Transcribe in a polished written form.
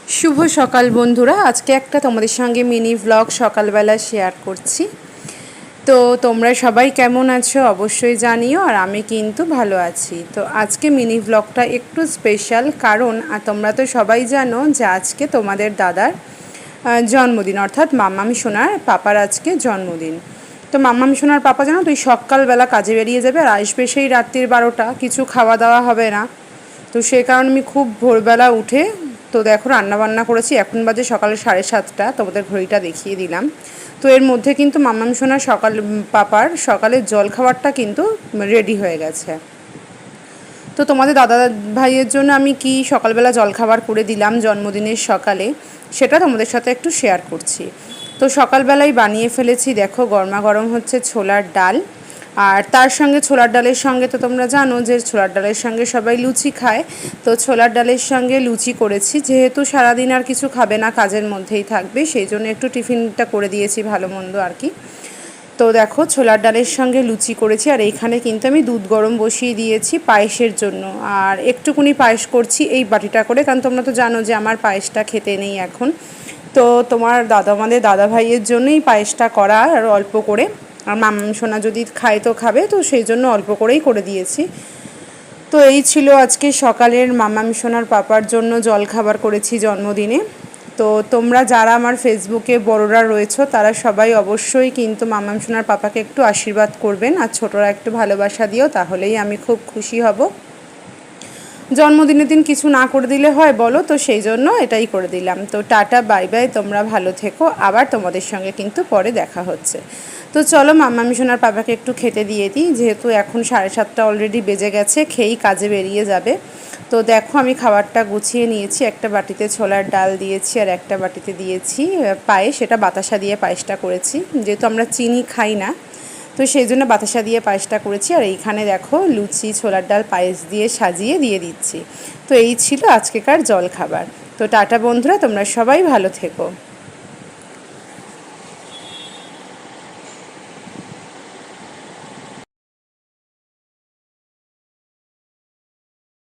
शुभ सकाल बंधुरा आज के एक तुम्हारे संगे मिनी व्लग सकाल बेला शेयर करছি। तो তোমরা সবাই কেমন আছো অবশ্যই জানিও আর আমি কিন্তু ভালো আছি। তো আজকে মিনি ব্লগটা একটু স্পেশাল কারণ তোমরা তো সবাই জানো যে আজকে তোমাদের দাদার জন্মদিন অর্থাৎ মাম্মাম সোনার পাপার আজকে জন্মদিন। তো মাম্মাম সোনার পাপা জানো তো সকালবেলা কাজে বেরিয়ে যাবে আর আসবে সেই রাত্রির 12টা, কিছু খাওয়া দাওয়া হবে না। তো সেই কারণে আমি খুব ভোরবেলা উঠে তো দেখো রান্নাবান্না করেছি। এখন বাজে সকালে 7:30, তোমাদের ঘড়িটা দেখিয়ে দিলাম। তো এর মধ্যে কিন্তু মাম্মাম সোনার পাপার সকালের জল খাবারটা কিন্তু রেডি হয়ে গেছে। তো তোমাদের দাদা ভাইয়ের জন্য আমি কি সকালবেলা জলখাবার করে দিলাম জন্মদিনের সকালে, সেটা তোমাদের সাথে একটু শেয়ার করছি। তো সকালবেলায় বানিয়ে ফেলেছি, দেখো গরমা গরম হচ্ছে ছোলার ডাল, আর তার সঙ্গে ছোলার ডালের সঙ্গে তো তোমরা জানো যে ছোলার ডালের সঙ্গে সবাই লুচি খায়। তো ছোলার ডালের সঙ্গে লুচি করেছি, যেহেতু সারাদিন আর কিছু খাবে না, কাজের মধ্যেই থাকবে, সেই জন্য একটু টিফিনটা করে দিয়েছি ভালো মন্দ আর কি। তো দেখো ছোলার ডালের সঙ্গে লুচি করেছি, আর এইখানে কিন্তু আমি দুধ গরম বসিয়ে দিয়েছি পায়েসের জন্য। আর একটুকুনি পায়েস করছি এই বাটিটা করে, কারণ তোমরা তো জানো যে আমার পায়েসটা খেতে নেই এখন। তো আমাদের দাদা ভাইয়ের জন্যই পায়েসটা করা, আর অল্প করে, আর মাম্মাম সোনা যদি খায় তো খাবে, তো সেই জন্য অল্প করেই করে দিয়েছি। তো এই ছিল আজকে সকালের মাম্মাম সোনার পাপার জন্য জলখাবার করেছি জন্মদিনে। তো তোমরা যারা আমার ফেসবুকে বড়রা রয়েছো তারা সবাই অবশ্যই কিন্তু মাম্মাম সোনার পাপাকে একটু আশীর্বাদ করবেন, আর ছোটরা একটু ভালোবাসা দিও, তাহলেই আমি খুব খুশি হব। জন্মদিনের দিন কিছু না করে দিলে হয় বলো, তো সেই জন্য এটাই করে দিলাম। তো টাটা বাই বাই, তোমরা ভালো থেকো, আবার তোমাদের সঙ্গে কিন্তু পরে দেখা হচ্ছে। তো চলো মাম্মাম সোনার পাপাকে একটু খেতে দিয়ে দিই, যেহেতু এখন 7:30 অলরেডি বেজে গেছে, খেয়েই কাজে বেরিয়ে যাবে। তো দেখো আমি খাবারটা গুছিয়ে নিয়েছি, একটা বাটিতে ছোলার ডাল দিয়েছি আর একটা বাটিতে দিয়েছি পায়েস, সেটা বাতাসা দিয়ে পায়েসটা করেছি, যেহেতু আমরা চিনি খাই না, তো সেই জন্য বাতাসা দিয়ে পায়েসটা করেছি। আর এইখানে দেখো লুচি ছোলার ডাল পায়েস দিয়ে সাজিয়ে দিয়ে দিচ্ছি। তো এই ছিল আজকেকার জলখাবার। তো টাটা বন্ধুরা, তোমরা সবাই ভালো থেকো।